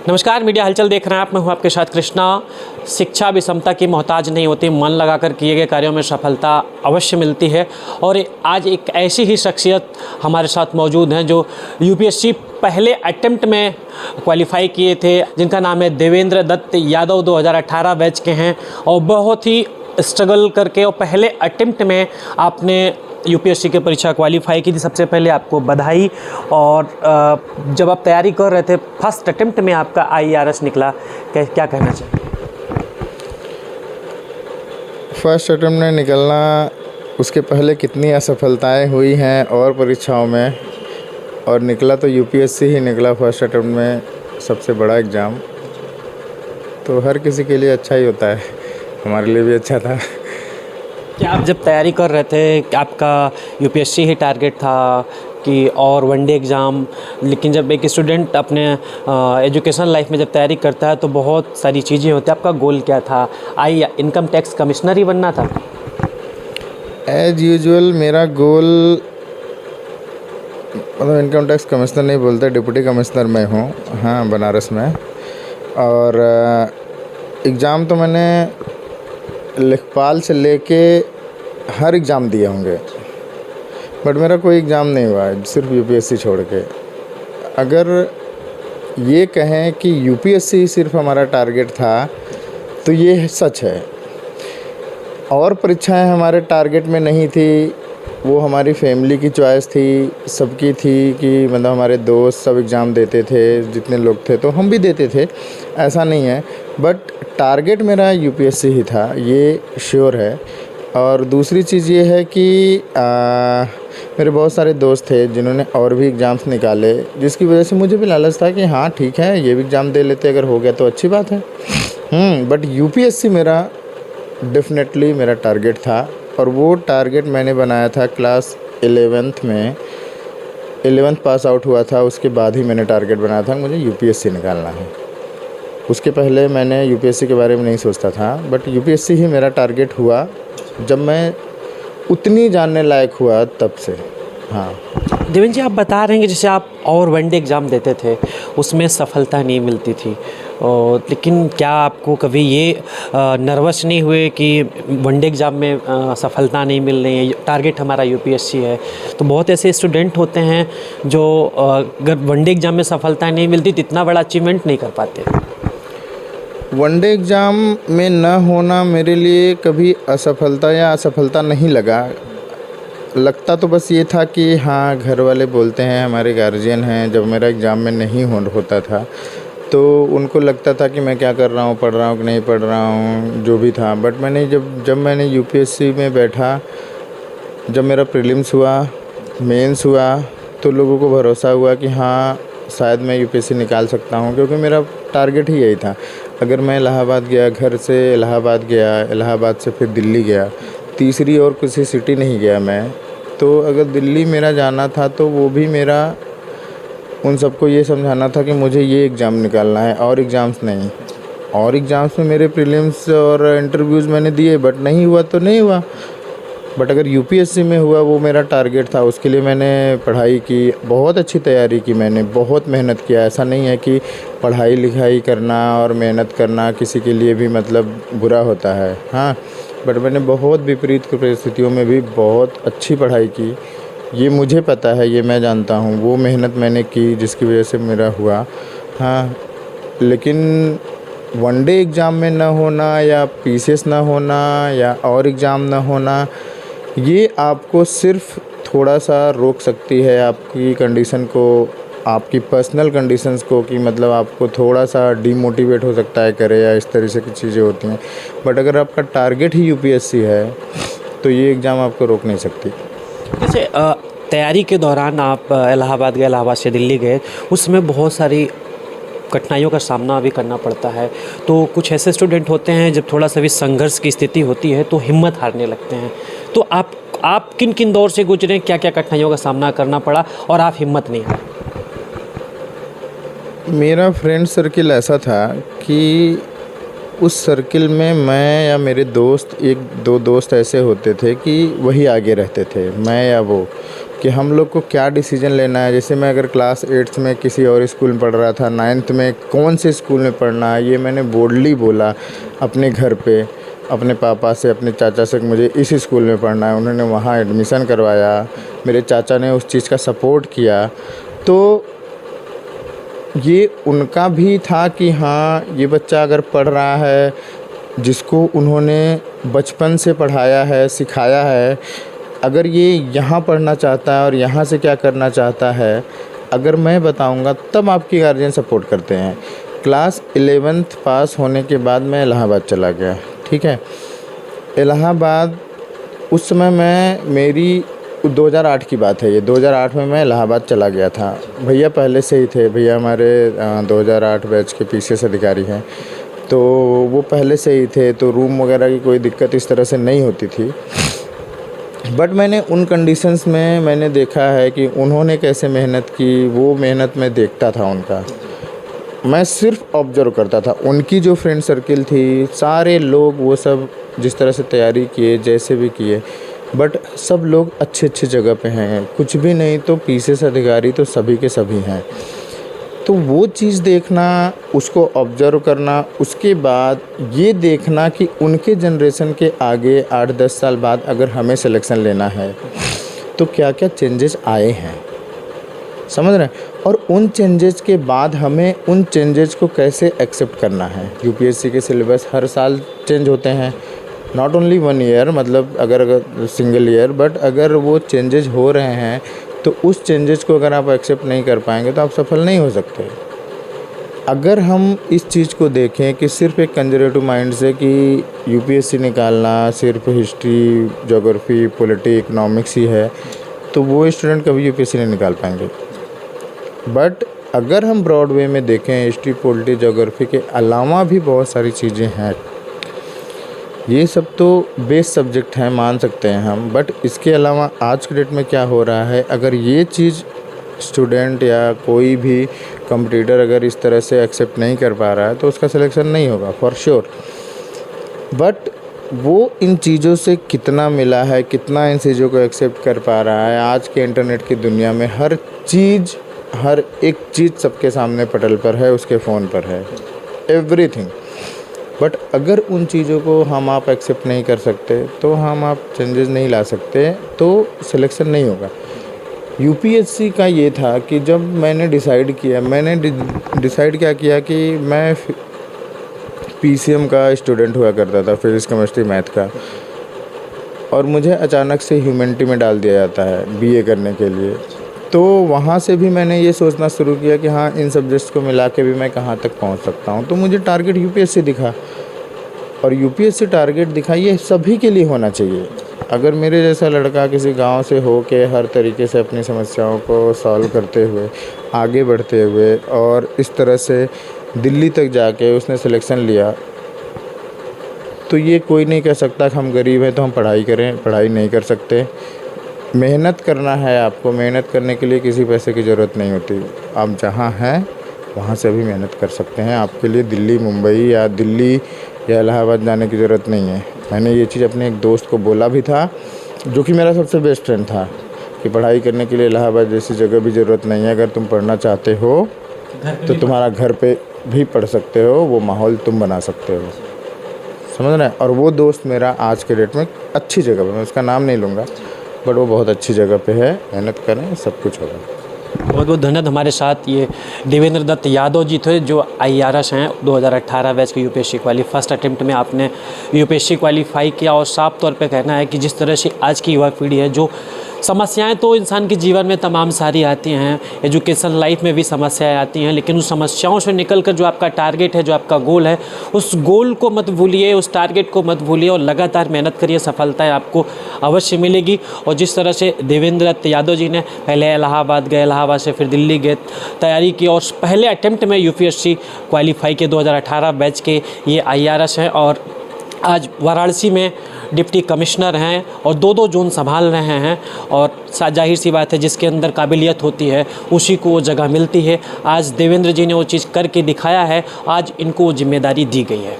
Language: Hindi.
नमस्कार, मीडिया हलचल देख रहे हैं आप। मैं हूं आपके साथ कृष्णा। शिक्षा विषमता की मोहताज नहीं होती, मन लगाकर किए गए कार्यों में सफलता अवश्य मिलती है। और आज एक ऐसी ही शख्सियत हमारे साथ मौजूद हैं जो यूपीएससी पहले अटेम्प्ट में क्वालिफाई किए थे, जिनका नाम है देवेंद्र दत्त यादव। 2018 बैच के हैं और बहुत ही स्ट्रगल करके और पहले अटेम्प्ट में आपने यूपीएससी की परीक्षा क्वालिफाई की थी। सबसे पहले आपको बधाई। और जब आप तैयारी कर रहे थे, फर्स्ट अटेम्प्ट में आपका आईआरएस निकला, क्या कहना चाहिए? फर्स्ट अटेम्प्ट में निकलना, उसके पहले कितनी असफलताएं हुई हैं और परीक्षाओं में, और निकला तो यूपीएससी ही निकला फर्स्ट अटेम्प्ट में, सबसे बड़ा एग्ज़ाम। तो हर किसी के लिए अच्छा ही होता है, हमारे लिए भी अच्छा था। क्या आप जब तैयारी कर रहे थे, आपका यूपीएससी ही टारगेट था कि और वनडे एग्ज़ाम? लेकिन जब एक स्टूडेंट अपने एजुकेशन लाइफ में जब तैयारी करता है तो बहुत सारी चीज़ें होती हैं। आपका गोल क्या था? इनकम टैक्स कमिश्नर ही बनना था? एज यूजुअल मेरा गोल, मतलब इनकम टैक्स कमिश्नर नहीं बोलते, डिप्टी कमिश्नर मैं हूँ, हाँ, बनारस में। और एग्ज़ाम तो मैंने लेखपाल से लेके हर एग्ज़ाम दिए होंगे, बट मेरा कोई एग्ज़ाम नहीं हुआ है, सिर्फ यूपीएससी छोड़ के। अगर ये कहें कि यूपीएससी सिर्फ हमारा टारगेट था तो ये सच है। और परीक्षाएं हमारे टारगेट में नहीं थी, वो हमारी फैमिली की चॉइस थी, सबकी थी कि मतलब हमारे दोस्त सब एग्ज़ाम देते थे, जितने लोग थे तो हम भी देते थे, ऐसा नहीं है। बट टारगेट मेरा यूपीएससी ही था, ये श्योर है। और दूसरी चीज़ ये है कि मेरे बहुत सारे दोस्त थे जिन्होंने और भी एग्ज़ाम्स निकाले, जिसकी वजह से मुझे भी लालच था कि हाँ ठीक है, ये भी एग्ज़ाम दे लेते, अगर हो गया तो अच्छी बात है। बट यूपीएससी मेरा डेफिनेटली मेरा टारगेट था। और वो टारगेट मैंने बनाया था क्लास 11th में, 11th पास आउट हुआ था, उसके बाद ही मैंने टारगेट बनाया था मुझे यूपीएससी निकालना है। उसके पहले मैंने यूपीएससी के बारे में नहीं सोचता था, बट यूपीएससी ही मेरा टारगेट हुआ जब मैं उतनी जानने लायक हुआ तब से। हाँ देवेंद्र जी, आप बता रहे हैं कि जैसे आप और वनडे एग्ज़ाम देते थे, उसमें सफलता नहीं मिलती थी, लेकिन क्या आपको कभी ये नर्वस नहीं हुए कि वनडे एग्ज़ाम में सफलता नहीं मिल रही है, टारगेट हमारा यूपीएससी है? तो बहुत ऐसे स्टूडेंट होते हैं जो अगर वनडे एग्ज़ाम में सफलता नहीं मिलती तो इतना बड़ा अचीवमेंट नहीं कर पाते। वनडे एग्ज़ाम में न होना मेरे लिए कभी असफलता या असफलता नहीं लगता तो बस ये था कि हाँ, घर वाले बोलते हैं, हमारे गार्जियन हैं, जब मेरा एग्ज़ाम में नहीं होता था तो उनको लगता था कि मैं क्या कर रहा हूँ, पढ़ रहा हूँ कि नहीं पढ़ रहा हूँ, जो भी था। बट मैंने जब मैंने यूपीएससी में बैठा, जब मेरा प्रीलिम्स हुआ, मेंस हुआ, तो लोगों को भरोसा हुआ कि हाँ शायद मैं यूपीएससी निकाल सकता हूँ, क्योंकि मेरा टारगेट ही यही था। अगर मैं इलाहाबाद गया, घर से इलाहाबाद गया, इलाहाबाद से फिर दिल्ली गया, तीसरी और किसी सिटी नहीं गया मैं, तो अगर दिल्ली मेरा जाना था तो वो भी मेरा उन सबको ये समझाना था कि मुझे ये एग्ज़ाम निकालना है और एग्ज़ाम्स नहीं। और एग्ज़ाम्स में मेरे प्रीलिम्स और इंटरव्यूज़ मैंने दिए, बट नहीं हुआ तो नहीं हुआ। बट अगर यूपीएससी में हुआ, वो मेरा टारगेट था, उसके लिए मैंने पढ़ाई की, बहुत अच्छी तैयारी की, मैंने बहुत मेहनत किया। ऐसा नहीं है कि पढ़ाई लिखाई करना और मेहनत करना किसी के लिए भी मतलब बुरा होता है, हाँ। बट मैंने बहुत विपरीत परिस्थितियों में भी बहुत अच्छी पढ़ाई की, ये मुझे पता है, ये मैं जानता हूँ। वो मेहनत मैंने की जिसकी वजह से मेरा हुआ, हाँ। लेकिन वनडे एग्ज़ाम में ना होना या पीसीएस ना होना या और एग्ज़ाम ना होना, ये आपको सिर्फ थोड़ा सा रोक सकती है आपकी कंडीशन को, आपकी पर्सनल कंडीशंस को, कि मतलब आपको थोड़ा सा डीमोटिवेट हो सकता है करे, या इस तरह से की चीज़ें होती हैं। बट अगर आपका टारगेट ही यूपीएससी है तो ये एग्ज़ाम आपको रोक नहीं सकती। जैसे तैयारी के दौरान आप इलाहाबाद गए, इलाहाबाद से दिल्ली गए, उसमें बहुत सारी कठिनाइयों का सामना भी करना पड़ता है। तो कुछ ऐसे स्टूडेंट होते हैं जब थोड़ा सा भी संघर्ष की स्थिति होती है तो हिम्मत हारने लगते हैं। तो आप किन किन दौर से गुजरे, क्या क्या कठिनाइयों का सामना करना पड़ा और आप हिम्मत नहीं हारे? मेरा फ्रेंड सर्किल ऐसा था कि उस सर्किल में मैं या मेरे दोस्त, एक दो दोस्त ऐसे होते थे कि वही आगे रहते थे, मैं या वो, कि हम लोग को क्या डिसीजन लेना है। जैसे मैं अगर क्लास 8th में किसी और स्कूल में पढ़ रहा था, 9th में कौन से स्कूल में पढ़ना है, ये मैंने बोल्डली बोला अपने घर पे, अपने पापा से, अपने चाचा से कि मुझे इस स्कूल में पढ़ना है। उन्होंने वहाँ एडमिशन करवाया, मेरे चाचा ने उस चीज़ का सपोर्ट किया। तो ये उनका भी था कि हाँ, ये बच्चा अगर पढ़ रहा है, जिसको उन्होंने बचपन से पढ़ाया है, सिखाया है, अगर ये यहाँ पढ़ना चाहता है और यहाँ से क्या करना चाहता है, अगर मैं बताऊँगा तब आपकी गार्जियन सपोर्ट करते हैं। क्लास 11th पास होने के बाद मैं इलाहाबाद चला गया, ठीक है। इलाहाबाद उस समय मेरी 2008 की बात है ये, 2008 में मैं इलाहाबाद चला गया था। भैया पहले से ही थे, भैया हमारे 2008 बैच के पीसीएस अधिकारी हैं, तो वो पहले से ही थे, तो रूम वगैरह की कोई दिक्कत इस तरह से नहीं होती थी। बट मैंने उन कंडीशंस में मैंने देखा है कि उन्होंने कैसे मेहनत की, वो मेहनत मैं देखता था उनका। मैं सिर्फ ऑब्ज़र्व करता था। उनकी जो फ्रेंड सर्किल थी, सारे लोग वो सब जिस तरह से तैयारी किए, जैसे भी किए, बट सब लोग अच्छे अच्छे जगह पे हैं। कुछ भी नहीं तो पीसीएस अधिकारी तो सभी के सभी हैं। तो वो चीज़ देखना, उसको ऑब्ज़र्व करना, उसके बाद ये देखना कि उनके जनरेशन के आगे 8-10 साल बाद अगर हमें सिलेक्शन लेना है तो क्या क्या चेंजेस आए हैं, समझ रहे हैं। और उन चेंजेस के बाद हमें उन चेंजेस को कैसे एक्सेप्ट करना है। यूपीएससी के सिलेबस हर साल चेंज होते हैं, नॉट ओनली 1 ईयर, मतलब अगर सिंगल ईयर, बट अगर वो चेंजेस हो रहे हैं तो उस चेंजेस को अगर आप एक्सेप्ट नहीं कर पाएंगे तो आप सफल नहीं हो सकते। अगर हम इस चीज़ को देखें कि सिर्फ एक कंजर्वेटिव माइंड से कि यूपीएससी निकालना सिर्फ हिस्ट्री, ज्योग्राफी, पॉलिटी, इकोनॉमिक्स ही है, तो वो स्टूडेंट कभी यूपीएससी नहीं निकाल पाएंगे। बट अगर हम ब्रॉड वे में देखें, हिस्ट्री, पॉलिटी, ज्योग्राफी के अलावा भी बहुत सारी चीज़ें हैं। ये सब तो बेस सब्जेक्ट हैं, मान सकते हैं हम, बट इसके अलावा आज के डेट में क्या हो रहा है, अगर ये चीज़ स्टूडेंट या कोई भी कंपटीटर अगर इस तरह से एक्सेप्ट नहीं कर पा रहा है तो उसका सिलेक्शन नहीं होगा फॉर श्योर। बट वो इन चीज़ों से कितना मिला है, कितना इन चीज़ों को एक्सेप्ट कर पा रहा है। आज के इंटरनेट की दुनिया में हर चीज़, हर एक चीज़ सबके सामने पटल पर है, उसके फ़ोन पर है, एवरीथिंग। बट अगर उन चीज़ों को हम आप एक्सेप्ट नहीं कर सकते तो हम आप चेंजेस नहीं ला सकते, तो सिलेक्शन नहीं होगा। यूपीएससी का ये था कि जब मैंने डिसाइड किया, मैंने डिसाइड क्या किया कि मैं पीसीएम का स्टूडेंट हुआ करता था, फिजिक्स, केमिस्ट्री, मैथ का, और मुझे अचानक से ह्यूमैनिटी में डाल दिया जाता है बीए करने के लिए। तो वहाँ से भी मैंने ये सोचना शुरू किया कि हाँ, इन सब्जेक्ट्स को मिला के भी मैं कहाँ तक पहुँच सकता हूँ। तो मुझे टारगेट यूपीएससी दिखा, और यूपीएससी टारगेट दिखा, ये सभी के लिए होना चाहिए। अगर मेरे जैसा लड़का किसी गांव से हो के हर तरीके से अपनी समस्याओं को सॉल्व करते हुए, आगे बढ़ते हुए, और इस तरह से दिल्ली तक जाके उसने सिलेक्शन लिया, तो ये कोई नहीं कह सकता कि हम गरीब हैं तो हम पढ़ाई करें। पढ़ाई नहीं कर सकते। मेहनत करना है आपको, मेहनत करने के लिए किसी पैसे की ज़रूरत नहीं होती। आप जहाँ हैं वहाँ से भी मेहनत कर सकते हैं। आपके लिए दिल्ली, मुंबई या दिल्ली या इलाहाबाद जाने की ज़रूरत नहीं है। मैंने ये चीज़ अपने एक दोस्त को बोला भी था, जो कि मेरा सबसे बेस्ट फ्रेंड था, कि पढ़ाई करने के लिए इलाहाबाद जैसी जगह भी ज़रूरत नहीं है। अगर तुम पढ़ना चाहते हो तो तुम्हारा घर पे भी पढ़ सकते हो, वो माहौल तुम बना सकते हो, समझ रहे हैं। और वो दोस्त मेरा आज के डेट में अच्छी जगह पे, मैं उसका नाम नहीं लूँगा, बट वो बहुत अच्छी जगह पे है। मेहनत करें, सब कुछ होगा। बहुत बहुत धन्यवाद। हमारे साथ ये देवेंद्र दत्त यादव जी थे, जो IRS हैं, 2018 बैच के यूपीएससी क्वालीफाई, फर्स्ट अटेम्प्ट में आपने यूपीएससी क्वालीफाई किया। और साफ तौर पे कहना है कि जिस तरह से आज की युवा पीढ़ी है, जो समस्याएं तो इंसान के जीवन में तमाम सारी आती हैं, एजुकेशन लाइफ में भी समस्याएं आती हैं, लेकिन उस समस्याओं से निकलकर जो आपका टारगेट है, जो आपका गोल है, उस गोल को मत भूलिए, उस टारगेट को मत भूलिए, और लगातार मेहनत करिए, सफलता आपको अवश्य मिलेगी। और जिस तरह से देवेंद्र दत्त यादव जी ने पहले इलाहाबाद गए, इलाहाबाद से फिर दिल्ली गए, तैयारी की, और पहले अटेम्प्ट में यूपीएससी क्वालीफाई के 2018 बैच के ये IRS हैं, और आज वाराणसी में डिप्टी कमिश्नर हैं और 2-2 जोन संभाल रहे हैं। और जाहिर सी बात है, जिसके अंदर काबिलियत होती है उसी को वो जगह मिलती है। आज देवेंद्र जी ने वो चीज़ करके दिखाया है, आज इनको वो जिम्मेदारी दी गई है।